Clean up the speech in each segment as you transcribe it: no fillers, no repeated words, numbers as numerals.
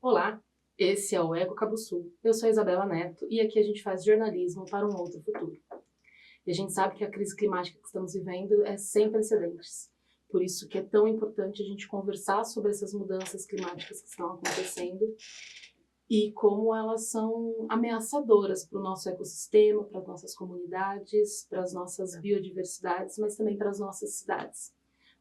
Olá, esse é o Eco Cabo Sul. Eu sou a Isabela Neto e aqui a gente faz jornalismo para um outro futuro. E a gente sabe que a crise climática que estamos vivendo é sem precedentes. Por isso que é tão importante a gente conversar sobre essas mudanças climáticas que estão acontecendo e como elas são ameaçadoras para o nosso ecossistema, para as nossas comunidades, para as nossas biodiversidades, mas também para as nossas cidades.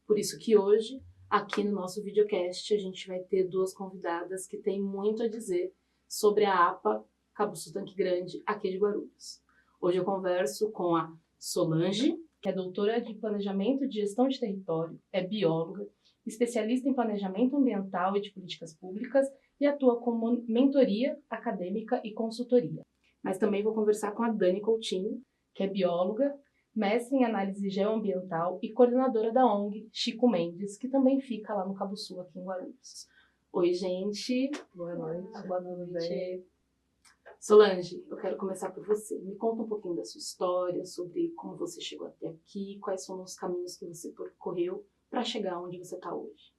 Por isso que hoje, aqui no nosso videocast, a gente vai ter duas convidadas que têm muito a dizer sobre a APA Cabo Sul Tanque Grande, aqui de Guarulhos. Hoje eu converso com a Solange, que é doutora de Planejamento e de Gestão de Território, é bióloga, especialista em planejamento ambiental e de políticas públicas e atua como mentoria acadêmica e consultoria. Mas também vou conversar com a Dani Coutinho, que é bióloga, mestre em análise geoambiental e coordenadora da ONG Chico Mendes, que também fica lá no Cabo Sul, aqui em Guarulhos. Oi, gente. Boa noite. Boa noite. Solange, eu quero começar por você. Me conta um pouquinho da sua história, sobre como você chegou até aqui, quais foram os caminhos que você percorreu para chegar onde você está hoje.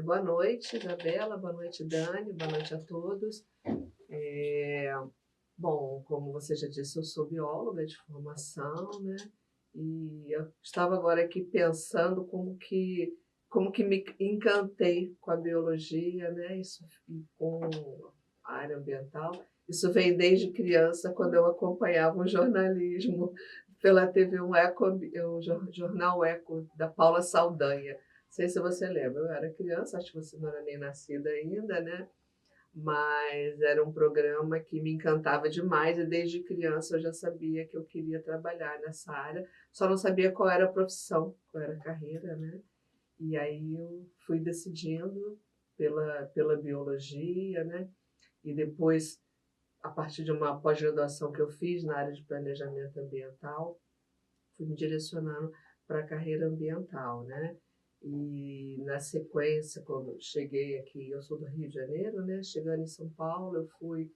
Boa noite, Isabela. Boa noite, Dani. Boa noite a todos. Bom, como você já disse, eu sou bióloga de formação, né? E eu estava agora aqui pensando como que me encantei com a biologia, né? Isso, e com a área ambiental. Isso vem desde criança, quando eu acompanhava o jornalismo pela TV, o jornal Eco, da Paula Saldanha. Não sei se você lembra, eu era criança, acho que você não era nem nascida ainda, né? Mas era um programa que me encantava demais e desde criança eu já sabia que eu queria trabalhar nessa área, só não sabia qual era a profissão, qual era a carreira, né? E aí eu fui decidindo pela biologia, né? E depois, a partir de uma pós-graduação que eu fiz na área de planejamento ambiental, fui me direcionando para a carreira ambiental, né? E na sequência, quando cheguei aqui, eu sou do Rio de Janeiro, né? Chegando em São Paulo, eu fui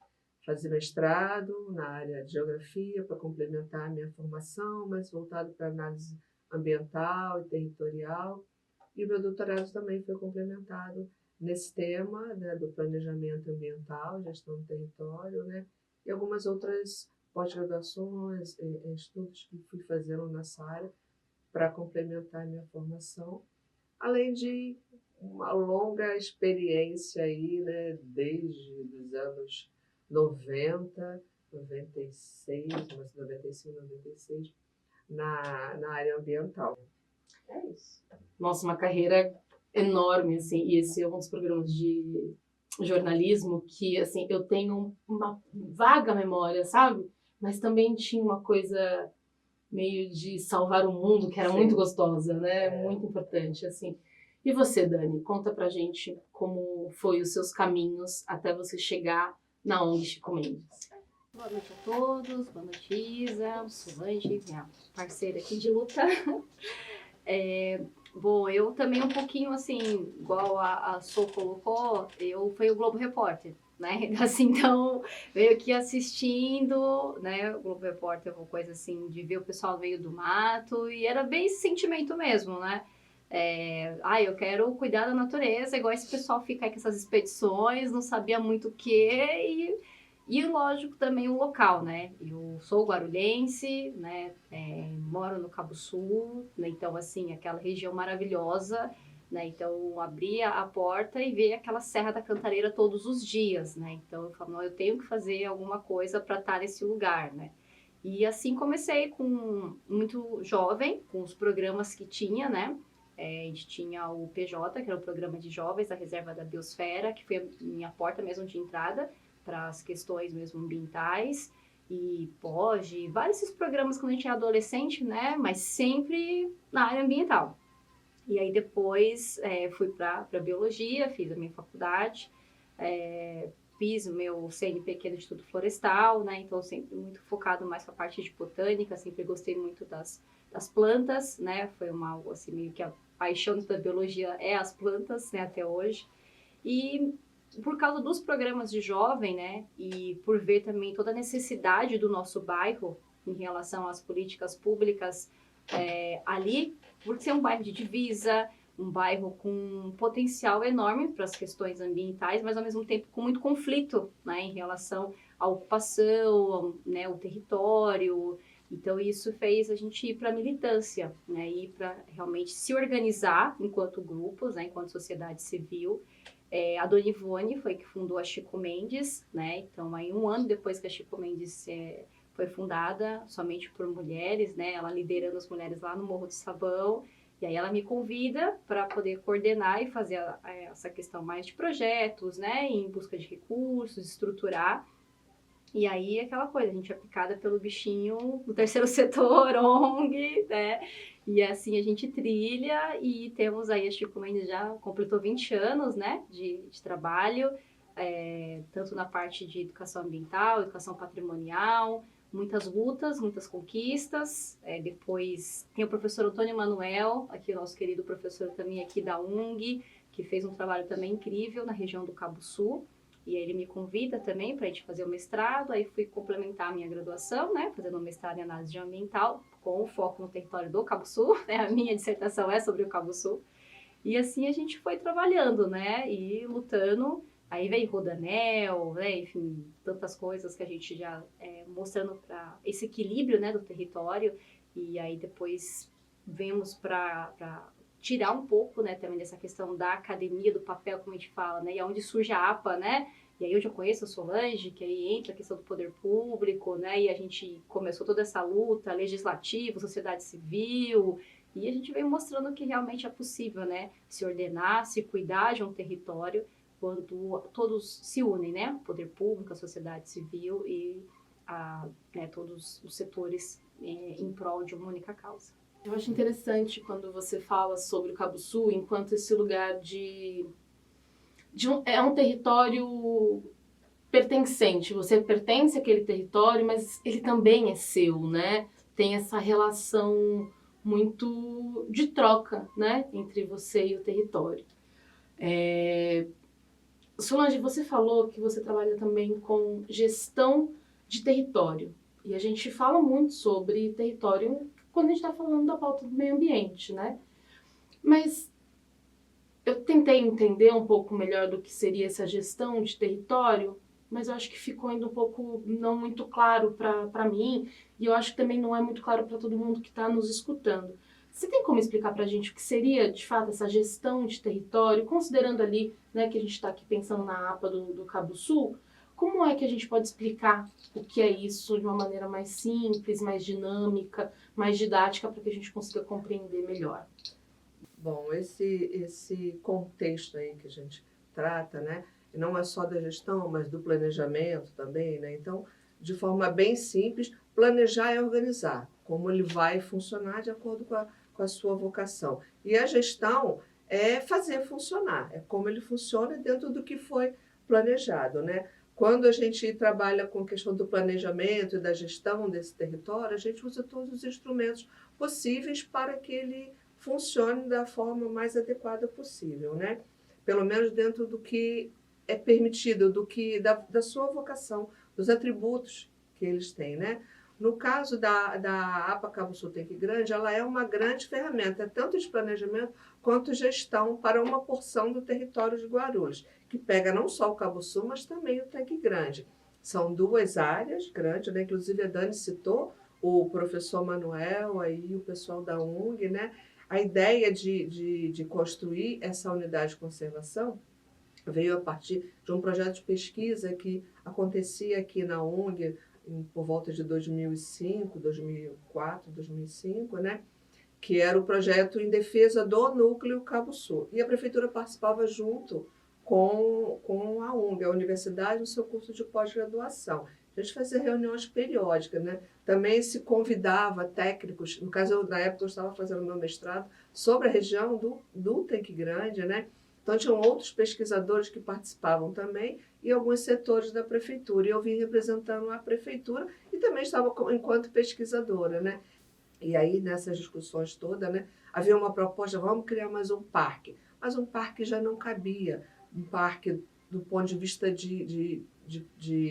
fazer mestrado na área de geografia para complementar a minha formação, mas voltado para análise ambiental e territorial. E o meu doutorado também foi complementado nesse tema, né, do planejamento ambiental, gestão do território, né? E algumas outras pós-graduações, estudos que fui fazendo nessa área para complementar a minha formação, além de uma longa experiência aí, né, desde os anos 90, 96, mas 95, 96, na área ambiental. É isso. Nossa, uma carreira enorme, assim, e esse é um dos programas de jornalismo que, assim, eu tenho uma vaga memória, sabe? Mas também tinha uma coisa meio de salvar o mundo, que era Sim. muito gostosa, né? Muito importante, assim. E você, Dani, conta pra gente como foi os seus caminhos até você chegar na ONG Chico Mendes. Boa noite a todos, boa noite Isa, Solange, minha parceira aqui de luta. Bom, eu também um pouquinho assim, igual a Sol colocou, fui o Globo Repórter, né? Assim, então, veio aqui assistindo, né? O Globo Repórter é uma coisa assim, de ver o pessoal no meio do mato, e era bem esse sentimento mesmo, né? Eu quero cuidar da natureza, igual esse pessoal fica aí com essas expedições, não sabia muito o que, e lógico também o local, né? Eu sou guarulhense, né? Moro no Cabo Sul, né? Então assim, aquela região maravilhosa, né? Então abria a porta e via aquela Serra da Cantareira todos os dias, né? Então eu falo, não, eu tenho que fazer alguma coisa para estar nesse lugar, né? E assim comecei com muito jovem, com os programas que tinha, né? A gente tinha o PJ, que era o Programa de Jovens da Reserva da Biosfera, que foi a minha porta mesmo de entrada para as questões mesmo ambientais, e POGE, vários esses programas quando a gente é adolescente, né, mas sempre na área ambiental. E aí depois fui para biologia, fiz a minha faculdade, fiz o meu CNPq no Instituto Florestal, né, então sempre muito focado mais para a parte de botânica, sempre gostei muito das plantas, né, foi algo assim meio que a paixão da biologia é as plantas, né, até hoje. E por causa dos programas de jovem, né, e por ver também toda a necessidade do nosso bairro em relação às políticas públicas ali, por ser um bairro de divisa, um bairro com um potencial enorme para as questões ambientais, mas ao mesmo tempo com muito conflito, né, em relação à ocupação, né, o território. Então isso fez a gente ir para a militância, né, ir para realmente se organizar enquanto grupos, né, enquanto sociedade civil. A Dona Ivone foi que fundou a Chico Mendes, né, então aí 1 ano depois que a Chico Mendes foi fundada, somente por mulheres, né, ela liderando as mulheres lá no Morro do Sabão. E aí ela me convida para poder coordenar e fazer essa questão mais de projetos, né, em busca de recursos, estruturar. E aí aquela coisa, a gente é picada pelo bichinho do terceiro setor, ONG, né, e assim a gente trilha e temos aí, a Chico Mendes já completou 20 anos, né, de trabalho, tanto na parte de educação ambiental, educação patrimonial, muitas lutas, muitas conquistas. Depois tem o professor Antônio Manuel, aqui o nosso querido professor também aqui da UNG, que fez um trabalho também incrível na região do Cabo Sul. E aí ele me convida também para a gente fazer o mestrado. Aí fui complementar a minha graduação, né, fazendo um mestrado em análise ambiental, com foco no território do Cabo Sul. Né, a minha dissertação é sobre o Cabo Sul. E assim a gente foi trabalhando, né, e lutando. Aí veio Rodanel, né, enfim, tantas coisas que a gente já mostrando para esse equilíbrio, né, do território. E aí depois vemos para tirar um pouco, né, também dessa questão da academia, do papel, como a gente fala, né, e é onde surge a APA, né, e aí eu já conheço a Solange, que aí entra a questão do poder público, né, e a gente começou toda essa luta legislativa, sociedade civil, e a gente veio mostrando que realmente é possível, né, se ordenar, se cuidar de um território, quando todos se unem, né, o poder público, a sociedade civil e né, todos os setores em prol de uma única causa. Eu acho interessante quando você fala sobre o Cabo Sul enquanto esse lugar é um território pertencente. Você pertence àquele território, mas ele também é seu, né? Tem essa relação muito de troca, né, entre você e o território. Solange, você falou que você trabalha também com gestão de território. E a gente fala muito sobre território quando a gente está falando da pauta do meio ambiente, né? Mas eu tentei entender um pouco melhor do que seria essa gestão de território, mas eu acho que ficou ainda um pouco não muito claro para mim, e eu acho que também não é muito claro para todo mundo que está nos escutando. Você tem como explicar para a gente o que seria, de fato, essa gestão de território, considerando ali, né, que a gente está aqui pensando na APA do Cabo Sul, como é que a gente pode explicar o que é isso de uma maneira mais simples, mais dinâmica, mais didática, para que a gente consiga compreender melhor? Bom, esse contexto aí que a gente trata, né, não é só da gestão, mas do planejamento também, né? Então, de forma bem simples, planejar é organizar, como ele vai funcionar de acordo com a sua vocação. E a gestão é fazer funcionar, é como ele funciona dentro do que foi planejado, né? Quando a gente trabalha com a questão do planejamento e da gestão desse território, a gente usa todos os instrumentos possíveis para que ele funcione da forma mais adequada possível, né? Pelo menos dentro do que é permitido, da sua vocação, dos atributos que eles têm, né? No caso da APA Cabo Sul Tanque Grande, ela é uma grande ferramenta, tanto de planejamento quanto gestão para uma porção do território de Guarulhos, que pega não só o Cabo Sul, mas também o Tanque Grande. São 2 áreas grandes, né? Inclusive a Dani citou o professor Manuel, aí o pessoal da UNG, né? A ideia de construir essa unidade de conservação veio a partir de um projeto de pesquisa que acontecia aqui na UNG por volta de 2005, 2004, 2005, né? Que era o projeto em defesa do núcleo Cabo Sul. E a prefeitura participava junto com a UNG, a universidade, no seu curso de pós-graduação. A gente fazia reuniões periódicas, né? Também se convidava técnicos, no caso, na época eu estava fazendo meu mestrado, sobre a região do Tanque Grande, né? Então, tinham outros pesquisadores que participavam também e alguns setores da prefeitura. E eu vim representando a prefeitura e também estava enquanto pesquisadora, né? E aí, nessas discussões todas, né, havia uma proposta, vamos criar mais um parque. Mas um parque já não cabia. Um parque do ponto de vista de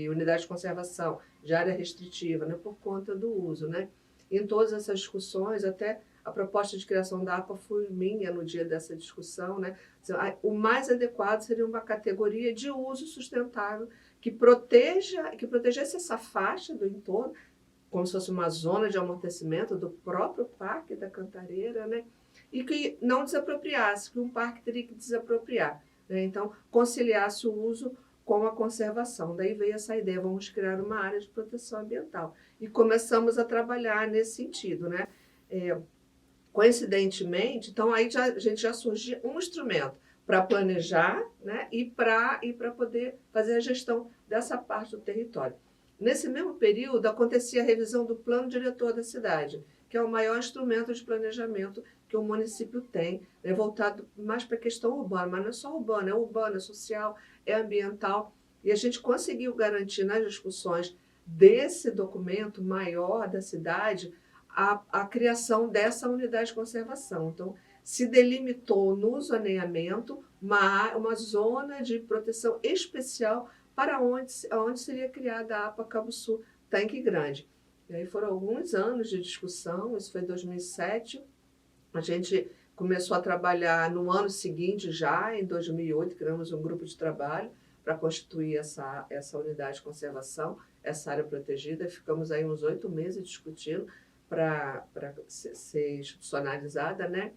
unidade de conservação, de área restritiva, né, por conta do uso, né? Em todas essas discussões, até A proposta de criação da APA foi minha no dia dessa discussão, né? O mais adequado seria uma categoria de uso sustentável que protegesse essa faixa do entorno, como se fosse uma zona de amortecimento do próprio Parque da Cantareira, né? E que não desapropriasse, que um parque teria que desapropriar, né? Então, conciliasse o uso com a conservação. Daí veio essa ideia, vamos criar uma área de proteção ambiental. E começamos a trabalhar nesse sentido, né? Coincidentemente, então aí a gente já surgia um instrumento para planejar, né? e para poder fazer a gestão dessa parte do território. Nesse mesmo período, acontecia a revisão do plano diretor da cidade, que é o maior instrumento de planejamento que o município tem, né, voltado mais para a questão urbana, mas não é só urbana, é social, é ambiental. E a gente conseguiu garantir nas discussões desse documento maior da cidade a criação dessa unidade de conservação. Então, se delimitou no zoneamento uma zona de proteção especial para onde seria criada a APA Cabo Sul Tanque Grande. E aí foram alguns anos de discussão, isso foi em 2007. A gente começou a trabalhar no ano seguinte, já em 2008, criamos um grupo de trabalho para constituir essa unidade de conservação, essa área protegida. Ficamos aí uns 8 meses discutindo para ser institucionalizada, né?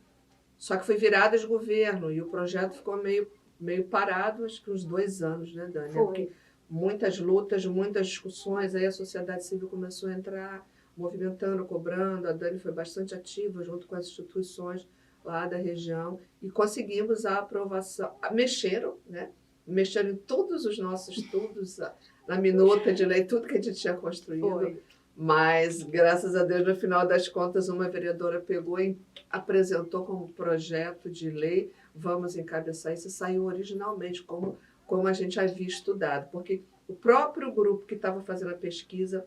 Só que foi virada de governo e o projeto ficou meio parado, acho que uns 2 anos, né, Dani? Porque muitas lutas, muitas discussões, aí a sociedade civil começou a entrar, movimentando, cobrando. A Dani foi bastante ativa junto com as instituições lá da região e conseguimos a aprovação. Mexeram em todos os nossos estudos, na minuta de lei, tudo que a gente tinha construído. Mas, graças a Deus, no final das contas, uma vereadora pegou e apresentou como projeto de lei, vamos encabeçar isso, e saiu originalmente como a gente havia estudado, porque o próprio grupo que estava fazendo a pesquisa,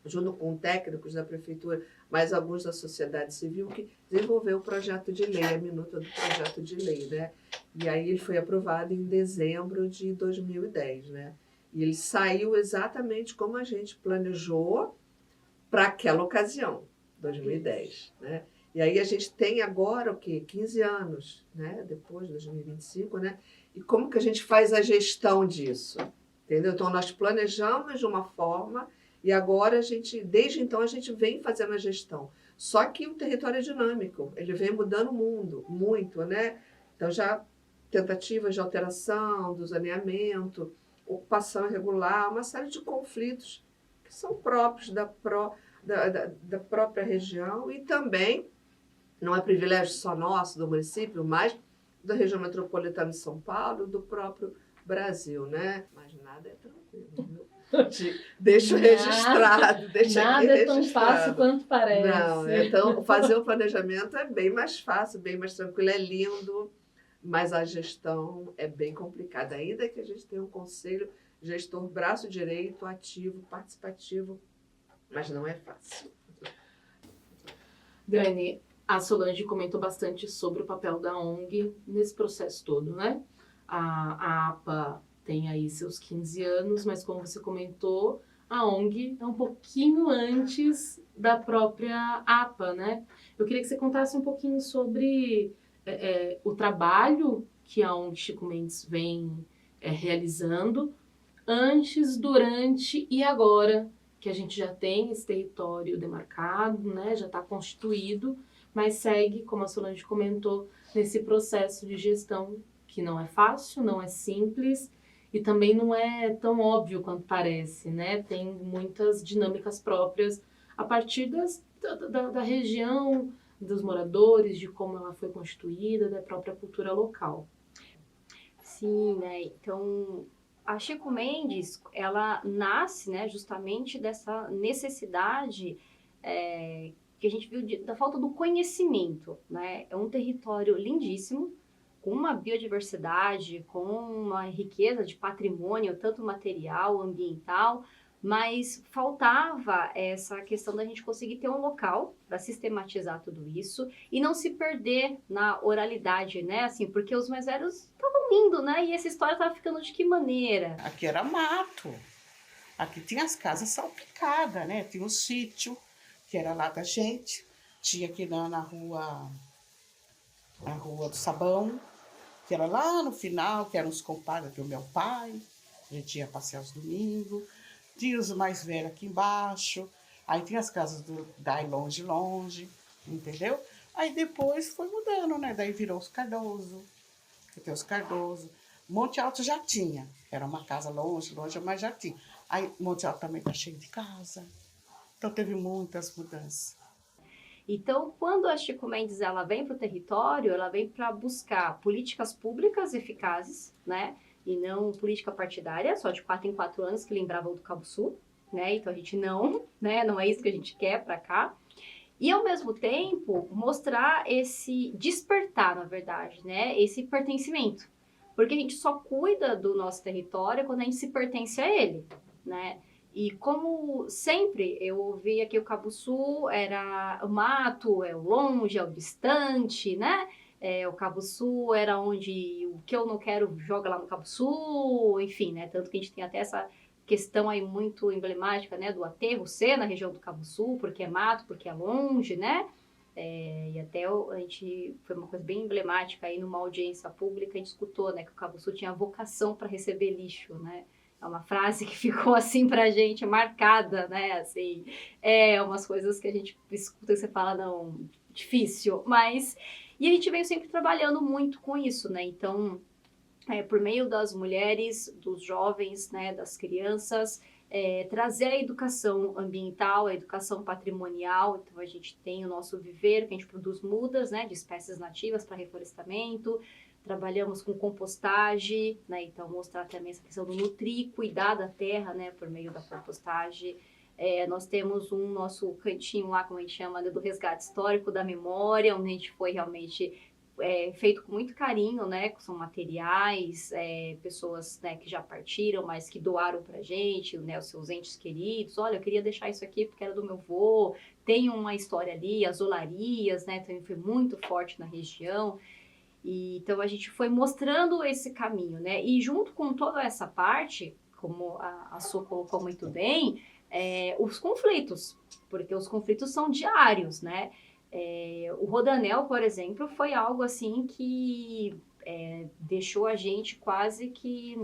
junto com técnicos da prefeitura, mais alguns da sociedade civil, que desenvolveu o projeto de lei, a minuta do projeto de lei, né? E aí ele foi aprovado em dezembro de 2010, né? E ele saiu exatamente como a gente planejou para aquela ocasião, 2010, né? E aí a gente tem agora o quê? 15 anos, né? Depois de 2025, né? E como que a gente faz a gestão disso? Entendeu? Então, nós planejamos de uma forma e agora desde então, a gente vem fazendo a gestão. Só que o território é dinâmico, ele vem mudando o mundo, muito, né? Então, já tentativas de alteração do zoneamento, ocupação irregular, uma série de conflitos que são próprios da própria região e também, não é privilégio só nosso, do município, mas da região metropolitana de São Paulo, do próprio Brasil, né? Mas nada é tranquilo, viu? Deixa registrado, deixa aqui registrado. Nada é tão fácil quanto parece. Não, então fazer o planejamento é bem mais fácil, bem mais tranquilo, é lindo, mas a gestão é bem complicada. Ainda que a gente tenha um conselho gestor braço direito, ativo, participativo, mas não é fácil. Dani, a Solange comentou bastante sobre o papel da ONG nesse processo todo, né? A APA tem aí seus 15 anos, mas como você comentou, a ONG é um pouquinho antes da própria APA, né? Eu queria que você contasse um pouquinho sobre o trabalho que a ONG Chico Mendes vem realizando antes, durante e agora que a gente já tem esse território demarcado, né? Já está constituído, mas segue, como a Solange comentou, nesse processo de gestão que não é fácil, não é simples e também não é tão óbvio quanto parece, né? Tem muitas dinâmicas próprias a partir da região, dos moradores, de como ela foi constituída, da própria cultura local. Sim, né? Então, a Chico Mendes, ela nasce, né, justamente dessa necessidade que a gente viu da falta do conhecimento, né? É um território lindíssimo, com uma biodiversidade, com uma riqueza de patrimônio, tanto material, ambiental, mas faltava essa questão da gente conseguir ter um local para sistematizar tudo isso e não se perder na oralidade, né? Assim, porque os mais velhos estavam indo, né? E essa história estava ficando de que maneira? Aqui era mato, aqui tinha as casas salpicadas, né? Tinha um sítio, que era lá da gente, tinha aqui na rua do Sabão, que era lá no final, que eram os compadres do meu pai, a gente ia passear os domingos, tinha os mais velhos aqui embaixo, aí tinha as casas daí longe, entendeu? Aí depois foi mudando, né? Daí virou os Cardoso, que tem os Cardoso. Monte Alto já tinha, era uma casa longe, mas já tinha. Aí Monte Alto também tá cheio de casa, então teve muitas mudanças. Então, quando a Chico Mendes ela vem para o território, ela vem para buscar políticas públicas eficazes, né? E não política partidária, só de 4 em 4 anos, que lembrava do Cabo Sul, né? Então a gente não, né? Não é isso que a gente quer para cá. E ao mesmo tempo mostrar esse despertar, na verdade, né? Esse pertencimento. Porque a gente só cuida do nosso território quando a gente se pertence a ele, né? E como sempre eu ouvia que o Cabo Sul era o mato, é o longe, é o distante, né? O Cabo Sul era onde o que eu não quero joga lá no Cabo Sul, enfim, né? Tanto que a gente tem até essa questão aí muito emblemática, né? Do aterro ser na região do Cabo Sul, porque é mato, porque é longe, né? E até a gente, foi uma coisa bem emblemática aí numa audiência pública, a gente escutou, né? Que o Cabo Sul tinha vocação para receber lixo, né? É uma frase que ficou assim pra gente, marcada, né? Assim, umas coisas que a gente escuta e você fala, não, difícil. Mas, e a gente veio sempre trabalhando muito com isso, né? Então, por meio das mulheres, dos jovens, né? Das crianças, trazer a educação ambiental, a educação patrimonial. Então, a gente tem o nosso viveiro, que a gente produz mudas, né? De espécies nativas para reflorestamento. Trabalhamos com compostagem, né? Então mostrar também essa questão do nutrir, cuidar da terra, né? Por meio da compostagem. Nós temos nosso cantinho lá, como a gente chama, né? Do resgate histórico da memória, onde a gente foi realmente feito com muito carinho, né? São materiais, pessoas, né, que já partiram, mas que doaram pra gente, né? Os seus entes queridos. Olha, eu queria deixar isso aqui porque era do meu avô. Tem uma história ali, as olarias, né? Também foi muito forte na região. Então a gente foi mostrando esse caminho, né? E junto com toda essa parte, como a Su colocou muito bem, os conflitos, porque os conflitos são diários, né? O Rodanel, por exemplo, foi algo assim que deixou a gente quase que...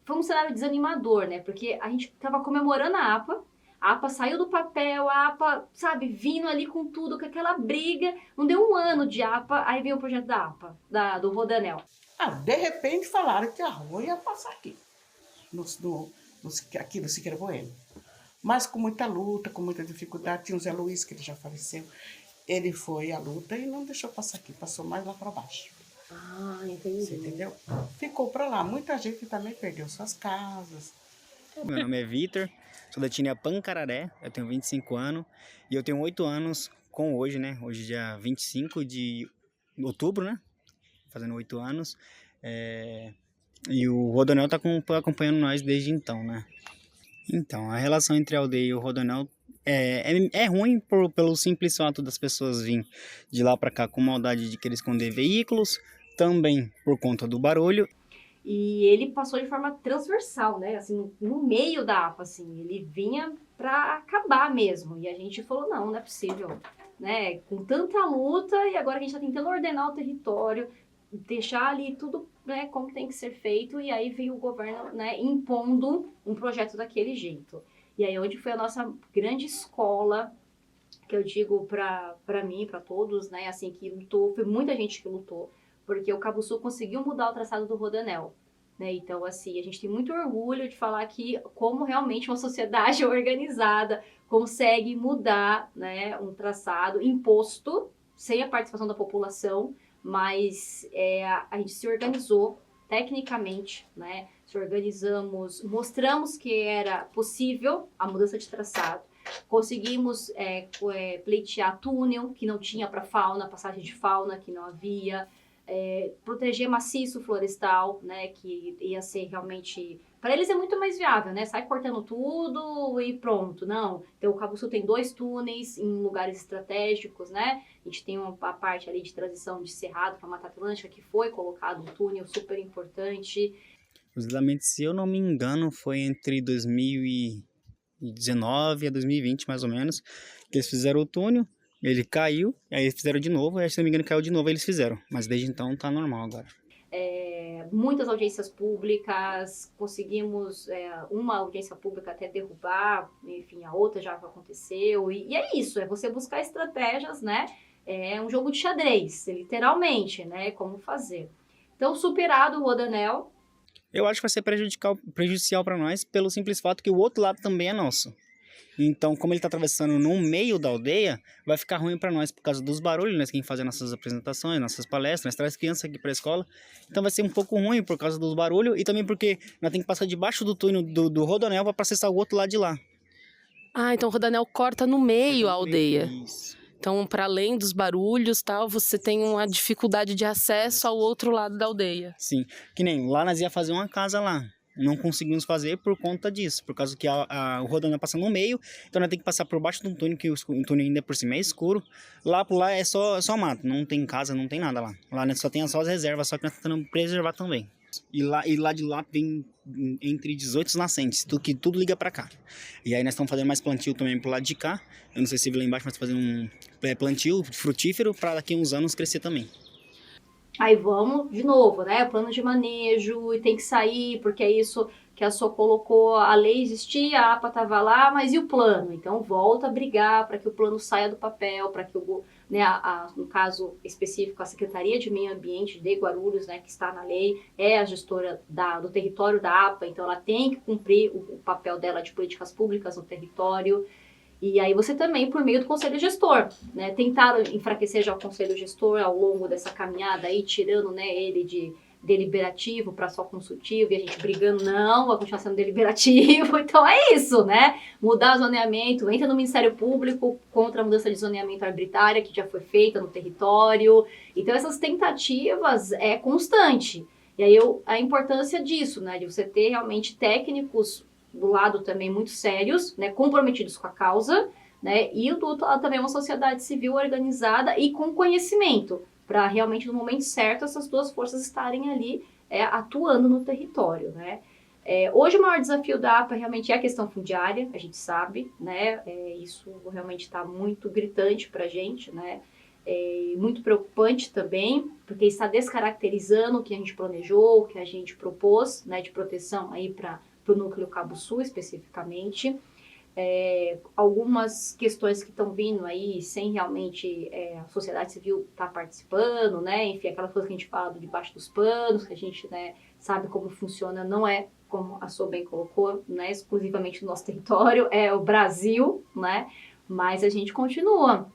Foi um cenário desanimador, né? Porque a gente estava comemorando a APA saiu do papel, a APA, sabe, vindo ali com tudo, com aquela briga. Não deu um ano de APA, aí veio o projeto da APA, do Rodanel. De repente falaram que a rua ia passar aqui, aqui no Siqueira Bueno. Mas com muita luta, com muita dificuldade, tinha o Zé Luiz, que ele já faleceu. Ele foi à luta e não deixou passar aqui, passou mais lá para baixo. Ah, entendi. Você entendeu? Ficou para lá. Muita gente também perdeu suas casas. Meu nome é Vitor, sou da etnia Pancararé, eu tenho 25 anos e eu tenho 8 anos com hoje, né? Hoje dia 25 de outubro, né? Fazendo 8 anos. E o Rodoanel tá acompanhando nós desde então, né? Então, a relação entre a aldeia e o Rodoanel é ruim pelo simples fato das pessoas virem de lá para cá com maldade de querer esconder veículos, também por conta do barulho. E ele passou de forma transversal, né? Assim, no meio da APA, assim. Ele vinha para acabar mesmo. E a gente falou, não é possível, né? Com tanta luta e agora a gente está tentando ordenar o território, deixar ali tudo, né, como tem que ser feito. E aí veio o governo, né, impondo um projeto daquele jeito. E aí onde foi a nossa grande escola, que eu digo para mim, para todos, né? Assim, que lutou, foi muita gente que lutou. Porque o Cabo Sul conseguiu mudar o traçado do Rodanel, né? Então, assim, a gente tem muito orgulho de falar que como realmente uma sociedade organizada consegue mudar, né, um traçado imposto, sem a participação da população, mas a gente se organizou tecnicamente, né? Se organizamos, mostramos que era possível a mudança de traçado, conseguimos pleitear túnel que não tinha para fauna, passagem de fauna que não havia, proteger maciço florestal, né, que ia ser realmente... Para eles é muito mais viável, né? Sai cortando tudo e pronto, não. Então, o Cabo Sul tem 2 túneis em lugares estratégicos, né? A gente tem uma parte ali de transição de Cerrado para Mata Atlântica, que foi colocado um túnel super importante. O isolamento, se eu não me engano, foi entre 2019 a 2020, mais ou menos, que eles fizeram o túnel. Ele caiu, aí eles fizeram de novo, aí se não me engano caiu de novo, aí eles fizeram. Mas desde então tá normal agora. Muitas audiências públicas, conseguimos uma audiência pública até derrubar, enfim, a outra já aconteceu, e é isso, é você buscar estratégias, né? É um jogo de xadrez, literalmente, né? Como fazer. Então, superado o Rodanel. Eu acho que vai ser prejudicial para nós pelo simples fato que o outro lado também é nosso. Então, como ele está atravessando no meio da aldeia, vai ficar ruim para nós por causa dos barulhos, nós quem fazer nossas apresentações, nossas palestras, nós traz crianças aqui para a escola. Então vai ser um pouco ruim por causa dos barulhos e também porque nós temos que passar debaixo do túnel do Rodoanel para acessar o outro lado de lá. Ah, então o Rodanel corta no meio a aldeia. Isso. Então, para além dos barulhos, tal, você tem uma dificuldade de acesso ao outro lado da aldeia. Sim, que nem lá nós ia fazer uma casa lá. Não conseguimos fazer por conta disso, por causa que o Rodanel passa no meio, então nós temos que passar por baixo de um túnel, que o túnel ainda por cima é escuro. Lá por lá é só mato, não tem casa, não tem nada lá. Lá nós só tem só as reservas, só que nós estamos tentando preservar também. E lá de lá vem entre 18 nascentes, que tudo liga pra cá. E aí nós estamos fazendo mais plantio também pro lado de cá. Eu não sei se lá embaixo, mas fazendo um plantio frutífero para daqui a uns anos crescer também. Aí vamos, de novo, né? Plano de manejo, e tem que sair, porque é isso que a SO colocou, a lei existia, a APA estava lá, mas e o plano? Então volta a brigar para que o plano saia do papel, para que né, no caso específico, a Secretaria de Meio Ambiente de Guarulhos, né, que está na lei, é a gestora do território da APA, então ela tem que cumprir o papel dela de políticas públicas no território. E aí você também, por meio do conselho gestor, né, tentaram enfraquecer já o conselho gestor ao longo dessa caminhada aí, tirando, né, ele de deliberativo para só consultivo, e a gente brigando, não, vai continuar sendo deliberativo, então é isso, né, mudar o zoneamento, entra no Ministério Público contra a mudança de zoneamento arbitrária que já foi feita no território, então essas tentativas é constante, e aí a importância disso, né, de você ter realmente técnicos do lado também muito sérios, né, comprometidos com a causa, né, e do outro lado também uma sociedade civil organizada e com conhecimento, para realmente no momento certo essas duas forças estarem ali atuando no território, né. Hoje o maior desafio da APA realmente é a questão fundiária, a gente sabe, né, isso realmente está muito gritante para a gente, né, muito preocupante também, porque está descaracterizando o que a gente planejou, o que a gente propôs, né, de proteção aí para o núcleo Cabo Sul especificamente. Algumas questões que estão vindo aí sem realmente a sociedade civil estar participando, né? Enfim, aquelas coisas que a gente fala do debaixo dos panos, que a gente, né, sabe como funciona, não é como a Sô bem colocou, né, exclusivamente no nosso território, é o Brasil, né? Mas a gente continua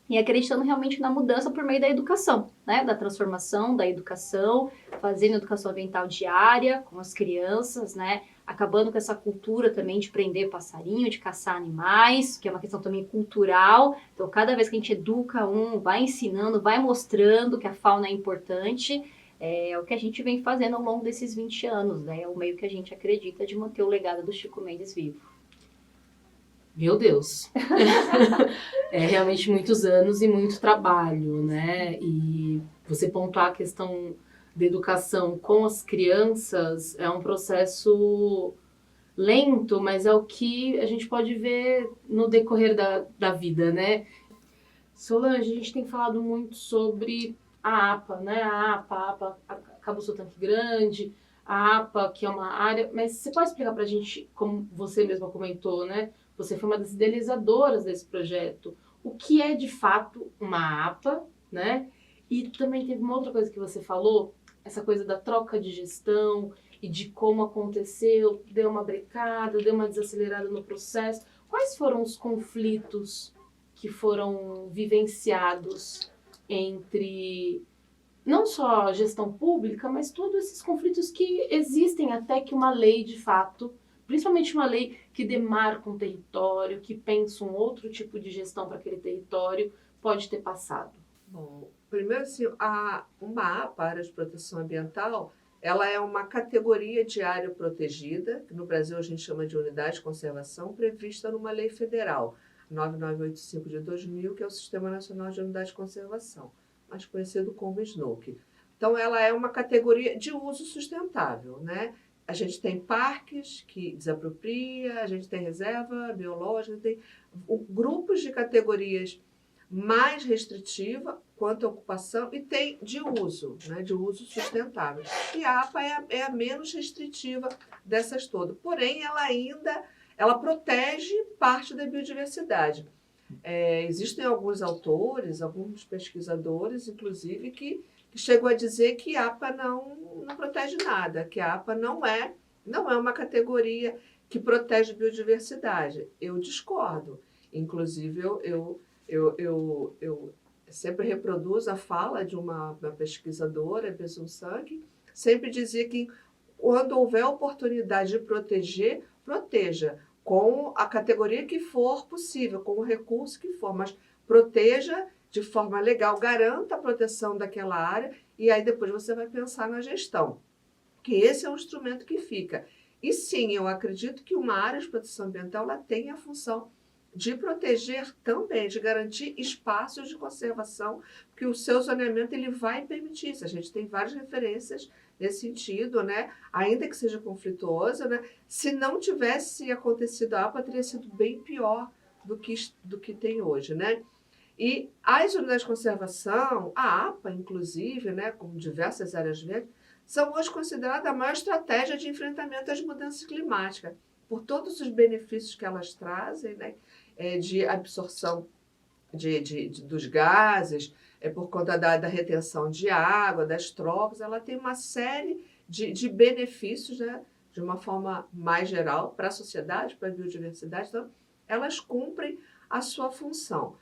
e acreditando realmente na mudança por meio da educação, né? Da transformação da educação, fazendo educação ambiental diária com as crianças, né? Acabando com essa cultura também de prender passarinho, de caçar animais, que é uma questão também cultural. Então, cada vez que a gente educa vai ensinando, vai mostrando que a fauna é importante. É o que a gente vem fazendo ao longo desses 20 anos, né? É o meio que a gente acredita de manter o legado do Chico Mendes vivo. Meu Deus. É realmente muitos anos e muito trabalho, né? E você pontuar a questão da educação com as crianças é um processo lento, mas é o que a gente pode ver no decorrer da vida, né? Solange, a gente tem falado muito sobre a APA, né? A APA Cabo Sul Tanque Grande, a APA, que é uma área... Mas você pode explicar pra gente, como você mesma comentou, né? Você foi uma das idealizadoras desse projeto. O que é, de fato, uma APA, né? E também teve uma outra coisa que você falou, essa coisa da troca de gestão e de como aconteceu, deu uma brecada, deu uma desacelerada no processo. Quais foram os conflitos que foram vivenciados entre não só a gestão pública, mas todos esses conflitos que existem até que uma lei, de fato, principalmente uma lei que demarca um território, que pensa um outro tipo de gestão para aquele território, pode ter passado? Bom, primeiro, assim, uma APA, Área de Proteção Ambiental, ela é uma categoria de área protegida, que no Brasil a gente chama de Unidade de Conservação, prevista numa lei federal, 9985 de 2000, que é o Sistema Nacional de Unidade de Conservação, mais conhecido como SNUC. Então, ela é uma categoria de uso sustentável, né? A gente tem parques que desapropria, a gente tem reserva biológica, tem grupos de categorias mais restritiva quanto à ocupação e tem de uso, né, de uso sustentável. E a APA é a menos restritiva dessas todas. Porém, ela protege parte da biodiversidade. Existem alguns autores, alguns pesquisadores, inclusive, que chegam a dizer que a APA não protege nada, que a APA não é uma categoria que protege biodiversidade. Eu discordo. Inclusive, eu sempre reproduzo a fala de uma pesquisadora, Besum Sang, sempre dizia que quando houver oportunidade de proteger, proteja com a categoria que for possível, com o recurso que for, mas proteja de forma legal, garanta a proteção daquela área e aí depois você vai pensar na gestão, que esse é um instrumento que fica. E sim, eu acredito que uma área de proteção ambiental ela tem a função de proteger também, de garantir espaços de conservação, que o seu zoneamento ele vai permitir isso. A gente tem várias referências nesse sentido, né? Ainda que seja conflituosa, né? Se não tivesse acontecido a APA, teria sido bem pior do que tem hoje, né? E as unidades de conservação, a APA, inclusive, né, como diversas áreas verdes, são hoje consideradas a maior estratégia de enfrentamento às mudanças climáticas, por todos os benefícios que elas trazem, né? De absorção dos gases, por conta da retenção de água, das trocas, ela tem uma série de benefícios, né, de uma forma mais geral, para a sociedade, para a biodiversidade. Então, elas cumprem a sua função.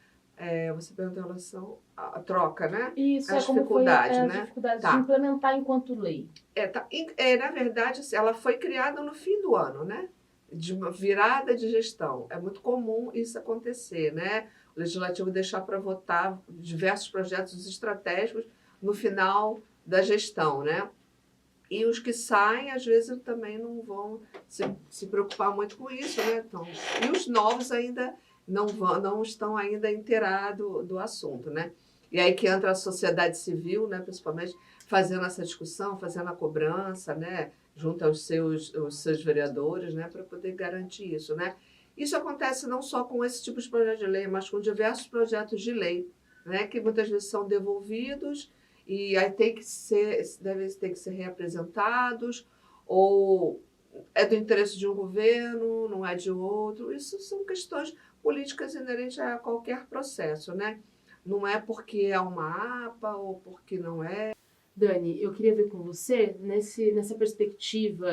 Você perguntou em relação à troca, né? Isso, as como foi dificuldades, as né? dificuldades Tá. de implementar enquanto lei. Na verdade, assim, ela foi criada no fim do ano, né? De uma virada de gestão. É muito comum isso acontecer, né? O Legislativo deixar para votar diversos projetos estratégicos no final da gestão, né? E os que saem, às vezes, também não vão se preocupar muito com isso, né? Então, e os novos ainda não estão ainda inteirados do assunto, né? E aí que entra a sociedade civil, né? Principalmente fazendo essa discussão, fazendo a cobrança, né? Junto aos seus vereadores, né? Para poder garantir isso, né? Isso acontece não só com esse tipo de projeto de lei, mas com diversos projetos de lei, né? Que muitas vezes são devolvidos e aí devem ter que ser reapresentados, ou é do interesse de um governo, não é de outro. Isso são questões políticas inerentes a qualquer processo, né? Não é porque é uma APA ou porque não é. Dani, eu queria ver com você nessa perspectiva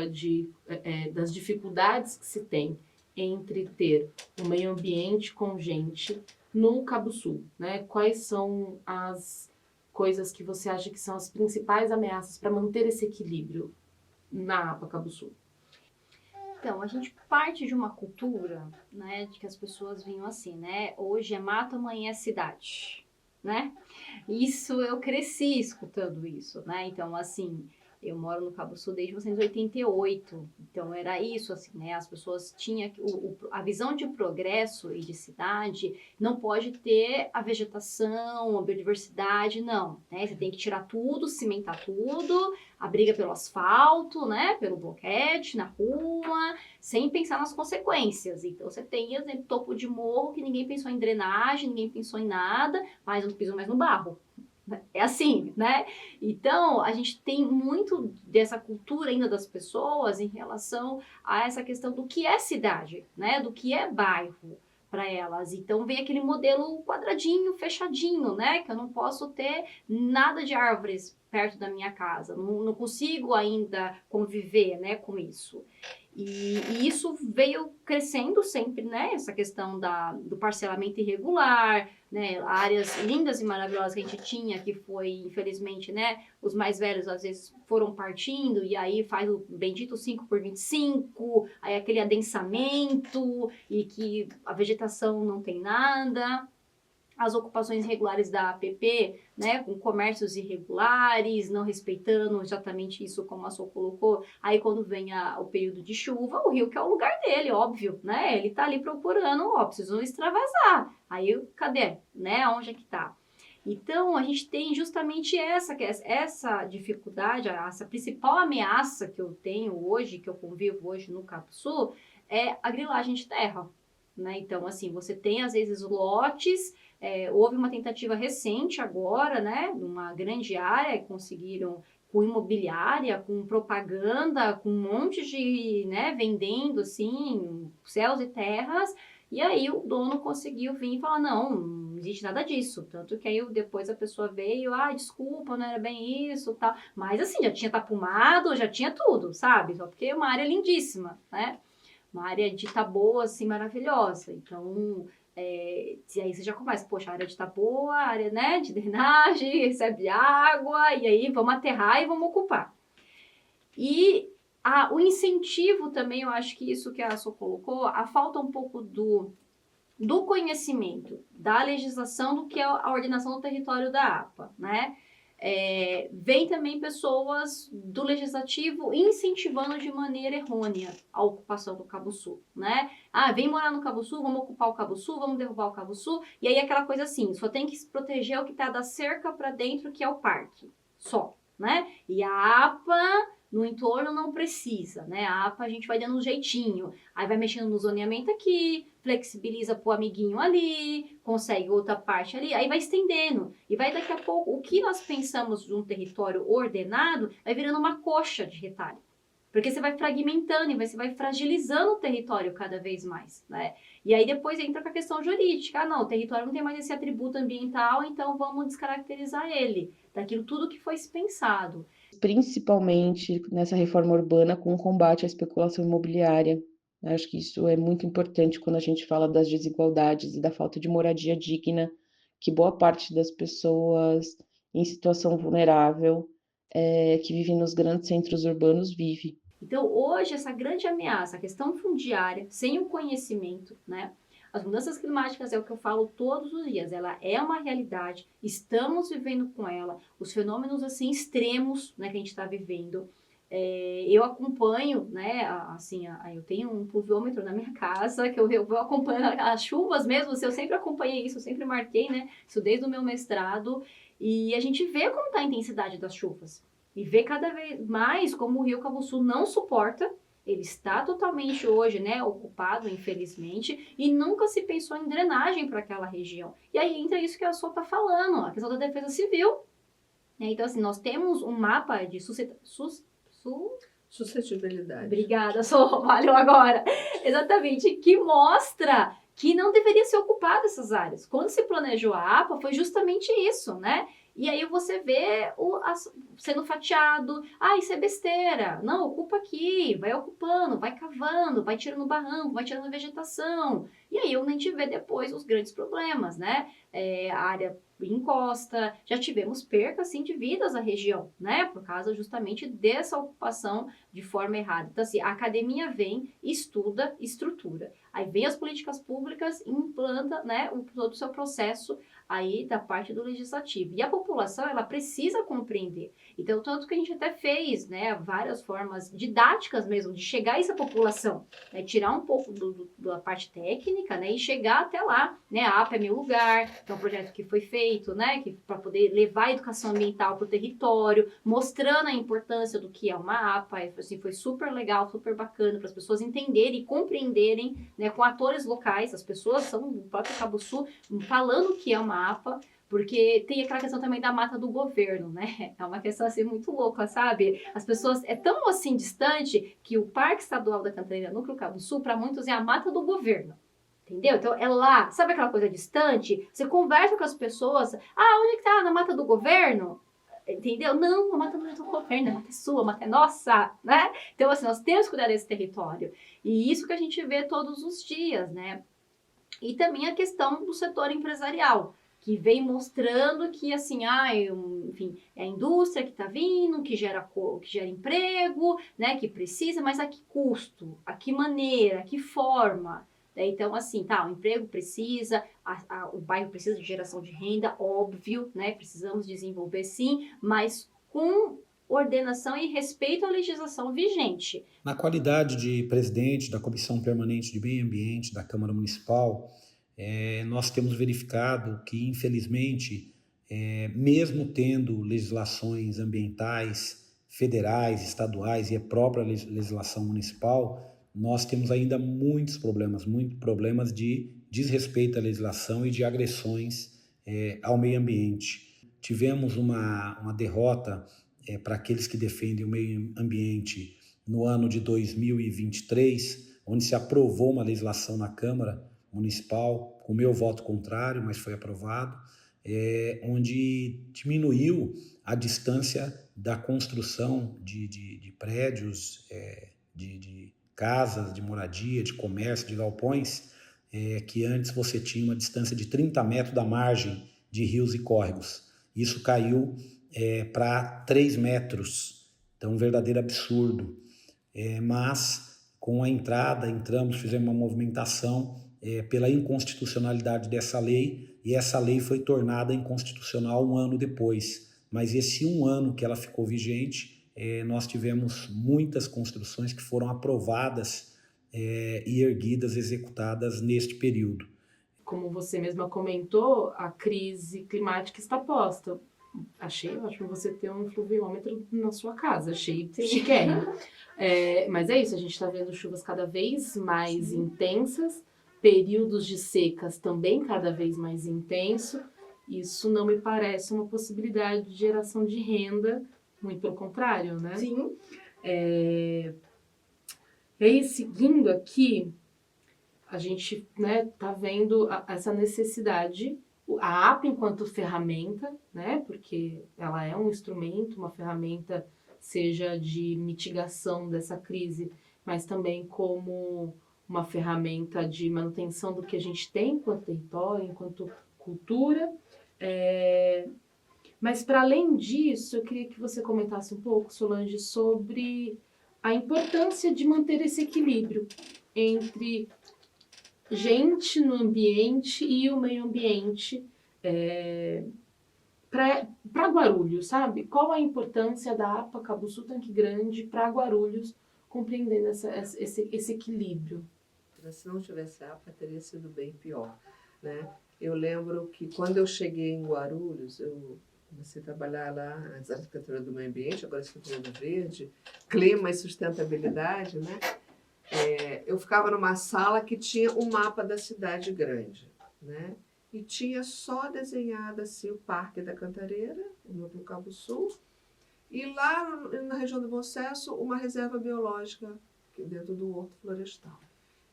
das dificuldades que se tem entre ter um meio ambiente com gente no Cabo Sul, né? Quais são as coisas que você acha que são as principais ameaças para manter esse equilíbrio na APA Cabo Sul? Então, a gente parte de uma cultura, né, de que as pessoas vinham assim, né? Hoje é mato, amanhã é cidade, né? Isso, eu cresci escutando isso, né? Então, assim, eu moro no Cabo Sul desde 1988, então era isso, assim, né? As pessoas tinham a visão de progresso e de cidade não pode ter a vegetação, a biodiversidade, não, né? Você tem que tirar tudo, cimentar tudo, a briga pelo asfalto, né? Pelo bloquete na rua, sem pensar nas consequências. Então, você tem, exemplo, topo de morro que ninguém pensou em drenagem, ninguém pensou em nada, mas não pisam mais no barro. É assim, né? Então, a gente tem muito dessa cultura ainda das pessoas em relação a essa questão do que é cidade, né? Do que é bairro para elas. Então, vem aquele modelo quadradinho, fechadinho, né? Que eu não posso ter nada de árvores perto da minha casa. Não consigo ainda conviver, né, com isso. E isso veio crescendo sempre, né? Essa questão do parcelamento irregular, né? Áreas lindas e maravilhosas que a gente tinha, que foi, infelizmente, né? Os mais velhos, às vezes, foram partindo, e aí faz o bendito 5x25, aí aquele adensamento, e que a vegetação não tem nada. As ocupações irregulares da APP, né, com comércios irregulares, não respeitando exatamente isso como a Sol colocou. Aí quando vem o período de chuva, o rio que é o lugar dele, óbvio, né? Ele tá ali procurando, preciso extravasar. Aí, cadê? Né? Onde é que tá? Então, a gente tem justamente essa dificuldade, essa principal ameaça que eu tenho hoje, que eu convivo hoje no Cabo Sul, é a grilagem de terra. né? Então, assim, você tem, às vezes, lotes, houve uma tentativa recente agora, né, numa grande área, conseguiram com imobiliária, com propaganda, com um monte de, né, vendendo, assim, céus e terras, e aí o dono conseguiu vir e falar, não existe nada disso, tanto que aí depois a pessoa veio, desculpa, não era bem isso, tal, mas assim, já tinha tapumado, já tinha tudo, sabe, só porque é uma área lindíssima, né, uma área de Taboa, assim, maravilhosa, então... e aí você já começa, poxa, a área de Taboa, a área, né, de drenagem, recebe água, e aí vamos aterrar e vamos ocupar. E o incentivo também, eu acho que isso que a Sô colocou, a falta um pouco do conhecimento da legislação do que é a ordenação do território da APA, né? Vem também pessoas do legislativo incentivando de maneira errônea a ocupação do Cabo Sul, né? Vem morar no Cabo Sul, vamos ocupar o Cabo Sul, vamos derrubar o Cabo Sul, e aí aquela coisa assim, só tem que se proteger o que está da cerca para dentro, que é o parque, só, né? E a APA no entorno não precisa, né? A APA a gente vai dando um jeitinho, aí vai mexendo no zoneamento aqui, flexibiliza pro amiguinho ali, consegue outra parte ali, aí vai estendendo. E vai daqui a pouco, o que nós pensamos de um território ordenado, vai virando uma coxa de retalho. Porque você vai fragmentando e você vai fragilizando o território cada vez mais, né? E aí depois entra com a questão jurídica. Não, o território não tem mais esse atributo ambiental, então vamos descaracterizar ele, daquilo tudo que foi pensado. Principalmente nessa reforma urbana com o combate à especulação imobiliária. Acho que isso é muito importante quando a gente fala das desigualdades e da falta de moradia digna, que boa parte das pessoas em situação vulnerável, que vivem nos grandes centros urbanos, vive. Então, hoje, essa grande ameaça, a questão fundiária, sem o conhecimento, né? As mudanças climáticas é o que eu falo todos os dias, ela é uma realidade, estamos vivendo com ela, os fenômenos, assim, extremos, né, que a gente está vivendo. Eu acompanho, né, assim, eu tenho um pluviômetro na minha casa, que eu vou acompanhando as chuvas mesmo, eu sempre acompanhei isso, eu sempre marquei, né, isso desde o meu mestrado, e a gente vê como está a intensidade das chuvas, e vê cada vez mais como o Rio Cabo Sul não suporta. Ele está totalmente hoje, né, ocupado, infelizmente, e nunca se pensou em drenagem para aquela região. E aí entra isso que a Sô está falando, a questão da defesa civil. Então, assim, nós temos um mapa de suscetibilidade. Obrigada, Sô, valeu agora. Exatamente, que mostra que não deveria ser ocupado essas áreas. Quando se planejou a APA, foi justamente isso, né? E aí você vê sendo fatiado. Isso é besteira. Não, ocupa aqui, vai ocupando, vai cavando, vai tirando barranco, vai tirando vegetação. E aí a gente vê depois os grandes problemas, né? A área encosta, já tivemos perca, assim, de vidas na região, né? Por causa justamente dessa ocupação de forma errada. Então, assim, a academia vem, estuda, estrutura. Aí vem as políticas públicas e implanta, né, todo o seu processo aí da parte do legislativo. E a população, ela precisa compreender. Então, tanto que a gente até fez, né, várias formas didáticas mesmo, de chegar a essa população, né, tirar um pouco da parte técnica, né, e chegar até lá, né, a APA é meu lugar, que é um projeto que foi feito, né, para poder levar a educação ambiental para o território, mostrando a importância do que é uma APA, assim, foi super legal, super bacana, para as pessoas entenderem e compreenderem, né, com atores locais, as pessoas são do próprio Cabo Sul, falando que é uma APA, porque tem aquela questão também da mata do governo, né? É uma questão assim muito louca, sabe? As pessoas, é tão assim distante que o Parque Estadual da Cantareira Núcleo Cabo Sul, para muitos, é a mata do governo. Entendeu? Então, é lá, sabe aquela coisa distante? Você conversa com as pessoas, onde é que tá? Na mata do governo? Entendeu? Não, a mata não é do governo, a mata é sua, a mata é nossa, né? Então, assim, nós temos que cuidar desse território. E isso que a gente vê todos os dias, né? E também a questão do setor empresarial, que vem mostrando que, assim, enfim, é a indústria que está vindo, que gera emprego, né, que precisa, mas a que custo, a que maneira, a que forma? Então, assim, o emprego precisa, o bairro precisa de geração de renda, óbvio, né, precisamos desenvolver sim, mas com ordenação e respeito à legislação vigente. Na qualidade de presidente da Comissão Permanente de Meio Ambiente da Câmara Municipal, nós temos verificado que, infelizmente, mesmo tendo legislações ambientais federais, estaduais e a própria legislação municipal, nós temos ainda muitos problemas de desrespeito à legislação e de agressões ao meio ambiente. Tivemos uma derrota para aqueles que defendem o meio ambiente no ano de 2023, onde se aprovou uma legislação na Câmara Municipal, com o meu voto contrário, mas foi aprovado, onde diminuiu a distância da construção de prédios, de casas, de moradia, de comércio, de galpões, que antes você tinha uma distância de 30 metros da margem de rios e córregos. Isso caiu para 3 metros, então um verdadeiro absurdo. Mas com a fizemos uma movimentação pela inconstitucionalidade dessa lei, e essa lei foi tornada inconstitucional um ano depois. Mas esse um ano que ela ficou vigente, nós tivemos muitas construções que foram aprovadas e erguidas, executadas neste período. Como você mesma comentou, a crise climática está posta. Achei ótimo você ter um fluviômetro na sua casa, achei chiquérrimo. Mas é isso, a gente está vendo chuvas cada vez mais intensas, períodos de secas também cada vez mais intensos. Isso não me parece uma possibilidade de geração de renda, muito pelo contrário, né? Sim. E aí, seguindo aqui, a gente tá vendo essa necessidade, a APA enquanto ferramenta, né? Porque ela é um instrumento, uma ferramenta, seja de mitigação dessa crise, mas também como uma ferramenta de manutenção do que a gente tem enquanto território, enquanto cultura. Mas, para além disso, eu queria que você comentasse um pouco, Solange, sobre a importância de manter esse equilíbrio entre gente no ambiente e o meio ambiente para Guarulhos, sabe? Qual a importância da APA Cabuçu Tanque Grande para Guarulhos, compreendendo esse equilíbrio? Se não tivesse APA, teria sido bem pior, né? Eu lembro que quando eu cheguei em Guarulhos, eu comecei a trabalhar lá na Secretaria do Meio Ambiente, agora Secretaria do Verde, Clima e Sustentabilidade, né? Eu ficava numa sala que tinha um mapa da cidade grande, né? E tinha só desenhado assim o Parque da Cantareira, no Cabo Sul, e lá na região do Bom Sucesso, uma reserva biológica dentro do Horto Florestal.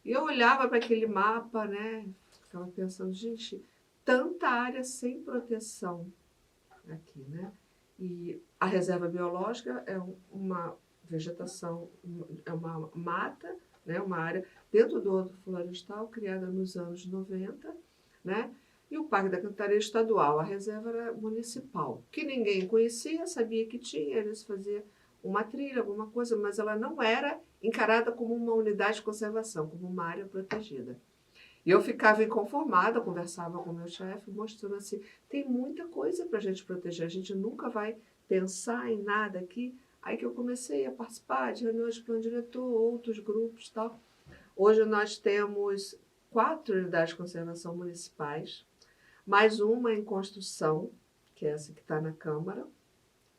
E eu olhava para aquele mapa, né? Ficava pensando, gente, tanta área sem proteção aqui, né? E a reserva biológica é uma vegetação, é uma mata, né? Uma área dentro do Horto Florestal, criada nos anos 90, né? E o Parque da Cantareira Estadual, a reserva era municipal, que ninguém conhecia, sabia que tinha, eles faziam uma trilha, alguma coisa, mas ela não era encarada como uma unidade de conservação, como uma área protegida. E eu ficava inconformada, conversava com o meu chefe, mostrando assim, tem muita coisa para a gente proteger, a gente nunca vai pensar em nada aqui. Aí que eu comecei a participar de reuniões de plano diretor, outros grupos e tal. Hoje nós temos 4 unidades de conservação municipais, mais uma em construção, que é essa que está na Câmara,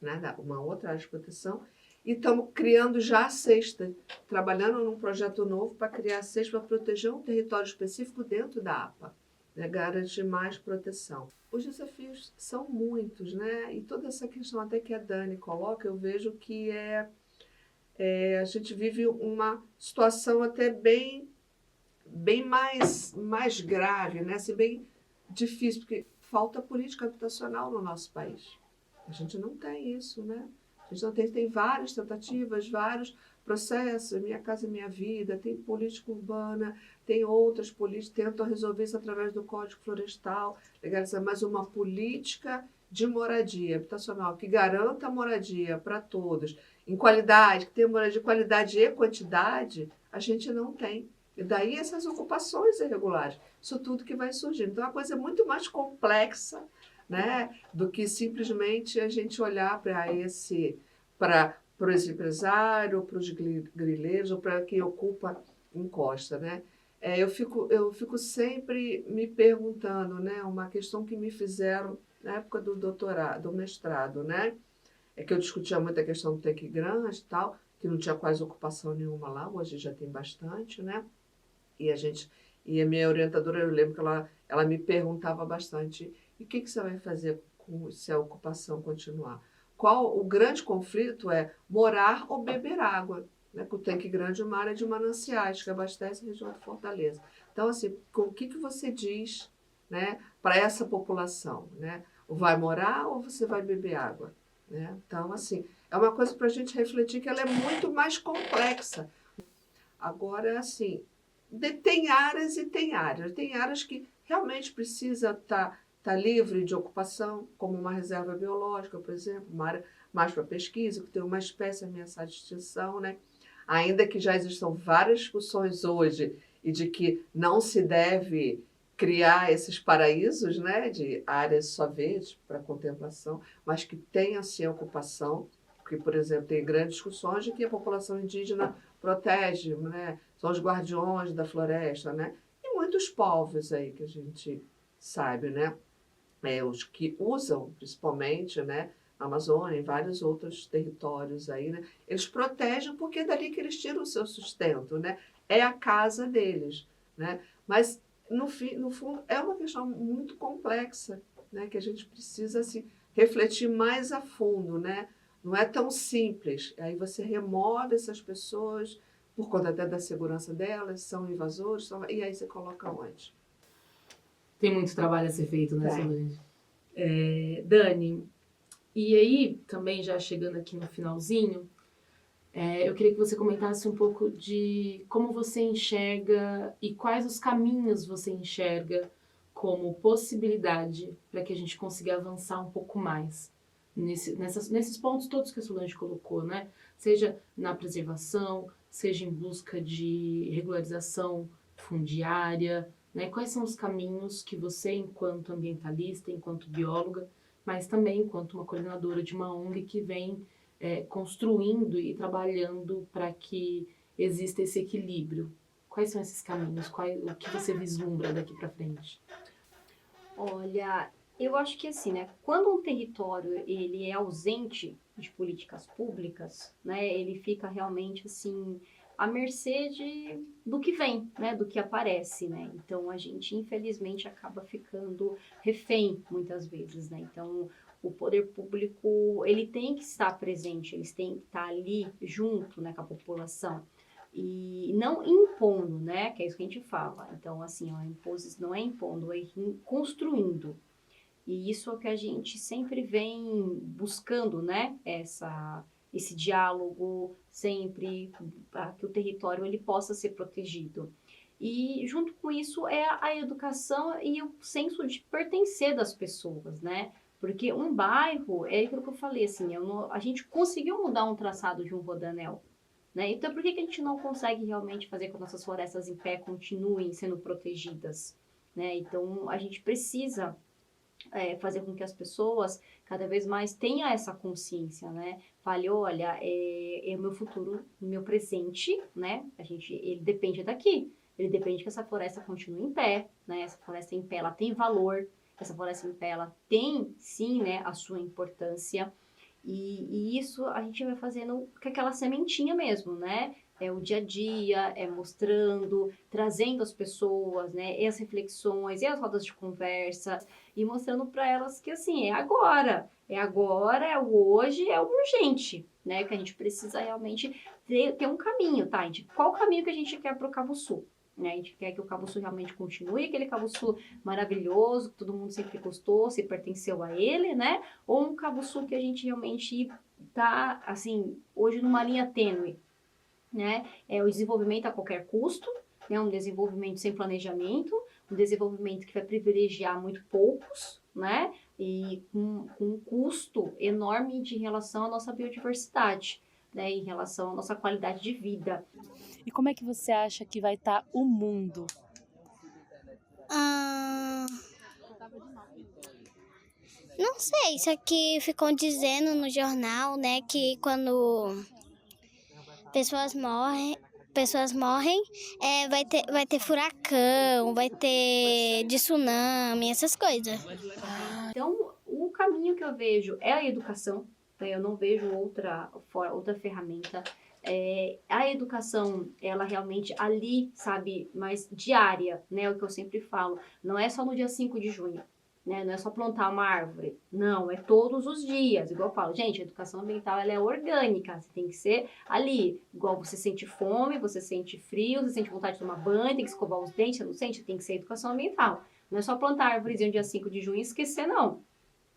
né, uma outra área de proteção, e estamos criando já a 6ª, trabalhando num projeto novo para criar a 6ª para proteger um território específico dentro da APA, né, garantir mais proteção. Os desafios são muitos, né? E toda essa questão até que a Dani coloca, eu vejo que a gente vive uma situação até bem mais grave, né? Assim, bem difícil, porque falta política habitacional no nosso país. A gente não tem isso, né? A gente não tem várias tentativas, vários processos, Minha Casa Minha Vida, tem política urbana, tem outras políticas, tentam resolver isso através do Código Florestal, legalizar mais uma política de moradia habitacional que garanta a moradia para todos, em qualidade, que tenha moradia de qualidade e quantidade, a gente não tem. E daí essas ocupações irregulares, isso tudo que vai surgindo. Então, é uma coisa muito mais complexa, né, do que simplesmente a gente olhar para os empresários, para os grileiros, ou para quem ocupa encosta, né? Eu fico sempre me perguntando, né, uma questão que me fizeram na época do doutorado, do mestrado, né? É que eu discutia muito a questão do tanque grande e tal, que não tinha quase ocupação nenhuma lá, hoje já tem bastante, né? E a minha orientadora, eu lembro que ela me perguntava bastante, e o que você vai fazer se a ocupação continuar? O grande conflito é morar ou beber água, né? Porque o Tanque Grande é uma área de mananciais que abastece a região de Fortaleza. Então, assim, o que você diz, né, para essa população, né? Vai morar ou você vai beber água? Né? Então, assim, é uma coisa para a gente refletir que ela é muito mais complexa. Agora, assim, tem áreas e tem áreas. Tem áreas que realmente precisa estar livre de ocupação, como uma reserva biológica, por exemplo, uma área mais para pesquisa, que tem uma espécie ameaçada de extinção, né? Ainda que já existam várias discussões hoje e de que não se deve criar esses paraísos, né, de áreas só verdes para contemplação, mas que tenham sim a ocupação, porque, por exemplo, tem grandes discussões de que a população indígena protege, né, são os guardiões da floresta, né, e muitos povos aí que a gente sabe, né, os que usam, principalmente, né, a Amazônia e vários outros territórios aí, né, eles protegem porque é dali que eles tiram o seu sustento, né, é a casa deles, né, mas no fundo, é uma questão muito complexa, né, que a gente precisa assim, refletir mais a fundo, né? Não é tão simples. Aí você remove essas pessoas por conta até da segurança delas, são invasores, e aí você coloca onde? Tem muito trabalho a ser feito, né, Solange? Dani, e aí, também já chegando aqui no finalzinho, eu queria que você comentasse um pouco de como você enxerga e quais os caminhos você enxerga como possibilidade para que a gente consiga avançar um pouco mais nesses pontos todos que a Solange colocou, né? Seja na preservação, seja em busca de regularização fundiária, né? Quais são os caminhos que você, enquanto ambientalista, enquanto bióloga, mas também enquanto uma coordenadora de uma ONG que vem construindo e trabalhando para que exista esse equilíbrio. Quais são esses caminhos? O que você vislumbra daqui para frente? Olha, eu acho que assim, né? Quando um território ele é ausente de políticas públicas, né? Ele fica realmente assim à mercê do que vem, né? Do que aparece, né? Então a gente infelizmente acaba ficando refém muitas vezes, né? Então o poder público ele tem que estar presente, eles têm que estar ali junto, né, com a população e não impondo, né, que é isso que a gente fala. Então assim, ó, não é impondo, é construindo. E isso é o que a gente sempre vem buscando, né, esse diálogo sempre para que o território ele possa ser protegido. E junto com isso é a educação e o senso de pertencer das pessoas, né? Porque um bairro, é aquilo que eu falei, assim, a gente conseguiu mudar um traçado de um rodanel, né? Então, por que a gente não consegue realmente fazer com que nossas florestas em pé continuem sendo protegidas, né? Então, a gente precisa fazer com que as pessoas cada vez mais tenham essa consciência, né? Fale, olha, é o meu futuro, o meu presente, né? Ele depende daqui. Ele depende que essa floresta continue em pé, né? Essa floresta em pé, ela tem valor. Essa floresta em pé, ela tem, sim, né, a sua importância. E isso a gente vai fazendo com aquela sementinha mesmo, né? É o dia a dia, mostrando, trazendo as pessoas, né? E as reflexões, e as rodas de conversa, e mostrando para elas que, assim, é agora, é o hoje, é o urgente, né? Que a gente precisa realmente ter um caminho, tá? Qual o caminho que a gente quer para o Cabo Sul? Né? A gente quer que o Cabo Sul realmente continue, aquele Cabo Sul maravilhoso, que todo mundo sempre gostou, se pertenceu a ele, né? Ou um Cabo Sul que a gente realmente tá, assim, hoje numa linha tênue, né? É o desenvolvimento a qualquer custo, né? Um desenvolvimento sem planejamento, um desenvolvimento que vai privilegiar muito poucos, né? E com um custo enorme de relação à nossa biodiversidade, né? Em relação à nossa qualidade de vida. E como é que você acha que vai estar o mundo? Não sei, isso aqui ficou dizendo no jornal, né, que quando pessoas morrem, vai ter furacão, vai ter tsunami, essas coisas. Então, o caminho que eu vejo é a educação, né? Eu não vejo outra ferramenta. a educação, ela realmente ali, sabe, mais diária, né? O que eu sempre falo, não é só no dia 5 de junho. Né? Não é só plantar uma árvore, não, é todos os dias, igual eu falo, gente, a educação ambiental ela é orgânica, você tem que ser ali, igual você sente fome, você sente frio, você sente vontade de tomar banho, tem que escovar os dentes, você não sente, tem que ser educação ambiental, não é só plantar árvores no dia 5 de junho e esquecer, não.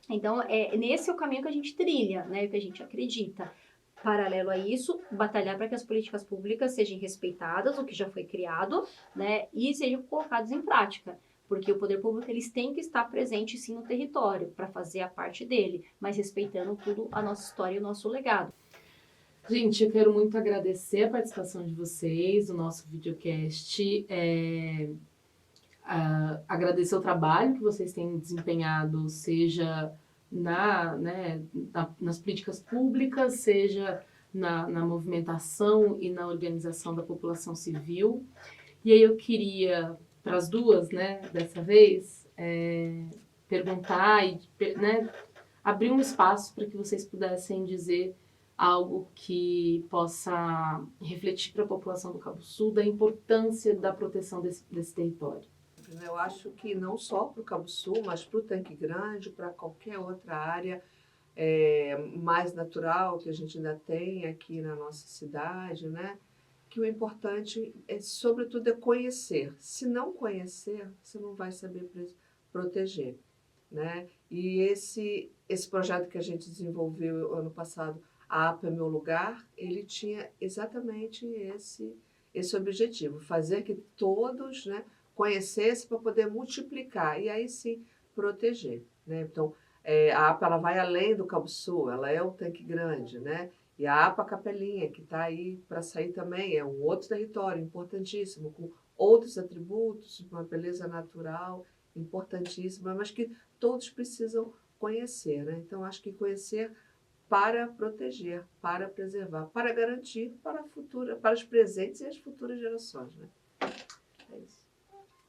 Então, nesse é o caminho que a gente trilha, né, o que a gente acredita. Paralelo a isso, batalhar para que as políticas públicas sejam respeitadas, o que já foi criado, né, e sejam colocadas em prática. Porque o poder público eles têm que estar presente sim no território para fazer a parte dele, mas respeitando tudo a nossa história e o nosso legado. Gente, eu quero muito agradecer a participação de vocês no nosso videocast. Agradecer o trabalho que vocês têm desempenhado, seja nas políticas públicas, seja na movimentação e na organização da população civil. E aí eu queria, para as duas, né, dessa vez, perguntar e abrir um espaço para que vocês pudessem dizer algo que possa refletir para a população do Cabo Sul da importância da proteção desse território. Eu acho que não só para o Cabo Sul, mas para o Tanque Grande, para qualquer outra área mais natural que a gente ainda tem aqui na nossa cidade, né? Que o importante, sobretudo, é conhecer. Se não conhecer, você não vai saber proteger, né? E esse projeto que a gente desenvolveu ano passado, a APA é Meu Lugar, ele tinha exatamente esse objetivo, fazer que todos, né, conhecessem para poder multiplicar e aí sim proteger, né? Então, a APA ela vai além do Cabo Sul, ela é o Tanque Grande, né? E a APA Capelinha, que está aí para sair também, é um outro território importantíssimo, com outros atributos, uma beleza natural importantíssima, mas que todos precisam conhecer, né? Então, acho que conhecer para proteger, para preservar, para garantir para os presentes e as futuras gerações, né? É isso.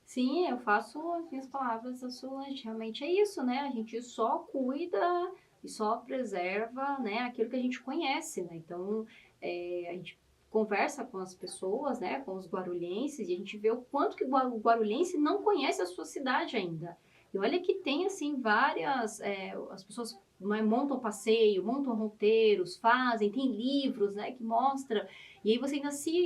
Sim, eu faço as minhas palavras as suas. Realmente é isso, né? A gente só cuida e só preserva, né, aquilo que a gente conhece, né? Então, a gente conversa com as pessoas, né, com os guarulhenses, e a gente vê o quanto que o guarulhense não conhece a sua cidade ainda. E olha que tem, assim, várias... as pessoas montam passeio, montam roteiros, tem livros, né, que mostram. E aí você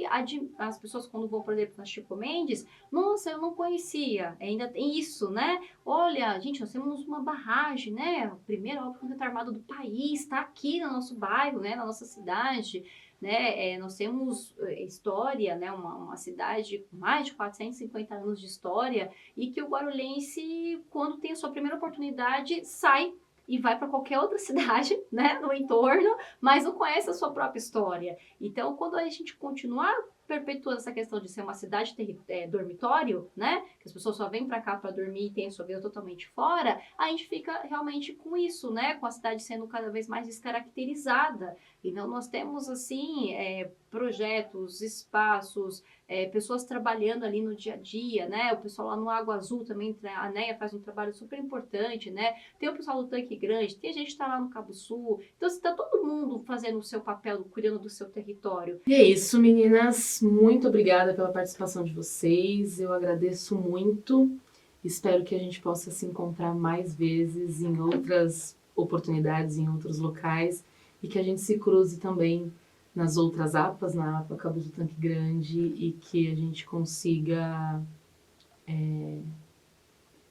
ainda as pessoas quando vão, por exemplo, na Chico Mendes, nossa, eu não conhecia, ainda tem isso, né? Olha, gente, nós temos uma barragem, né? A primeira obra de conflito armado do país, está aqui no nosso bairro, né, na nossa cidade. Né? Nós temos história, né? Uma cidade com mais de 450 anos de história e que o guarulhense, quando tem a sua primeira oportunidade, sai e vai para qualquer outra cidade, né, no entorno, mas não conhece a sua própria história. Então, quando a gente continuar perpetuando essa questão de ser uma cidade dormitório, né, que as pessoas só vêm para cá para dormir e tem a sua vida totalmente fora, a gente fica realmente com isso, né, com a cidade sendo cada vez mais descaracterizada. Então, nós temos, assim, projetos, espaços, pessoas trabalhando ali no dia a dia, né? O pessoal lá no Água Azul também, a NEA faz um trabalho super importante, né? Tem o pessoal do Tanque Grande, tem a gente que está lá no Cabo Sul. Então, está todo mundo fazendo o seu papel, cuidando do seu território. E é isso, meninas. Muito obrigada pela participação de vocês. Eu agradeço muito. Espero que a gente possa se encontrar mais vezes em outras oportunidades, em outros locais. E que a gente se cruze também nas outras APAs, na APA Cabo do Tanque Grande, e que a gente consiga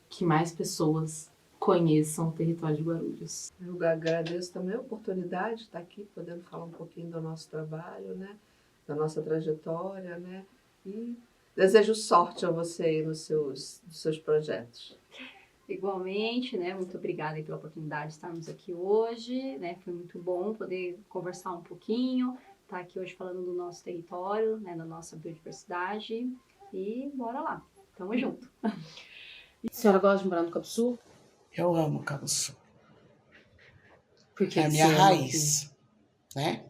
que mais pessoas conheçam o território de Guarulhos. Eu agradeço também a oportunidade de estar aqui, podendo falar um pouquinho do nosso trabalho, né? Da nossa trajetória, né? E desejo sorte a você aí nos seus projetos. Igualmente, né? Muito obrigada aí pela oportunidade de estarmos aqui hoje, né? Foi muito bom poder conversar um pouquinho, estar aqui hoje falando do nosso território, né? Da nossa biodiversidade e bora lá. Tamo junto. A senhora gosta de morar no Cabo Sul? Eu amo Cabo Sul. Por que É a que minha você ama raiz, né?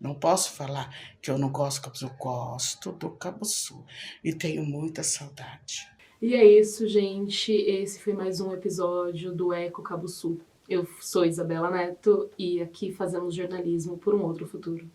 Não posso falar que eu não gosto do Cabo Sul. Gosto do Cabo Sul e tenho muita saudade. E é isso, gente. Esse foi mais um episódio do Eco Cabo Sul. Eu sou Isabela Neto e aqui fazemos jornalismo por um outro futuro.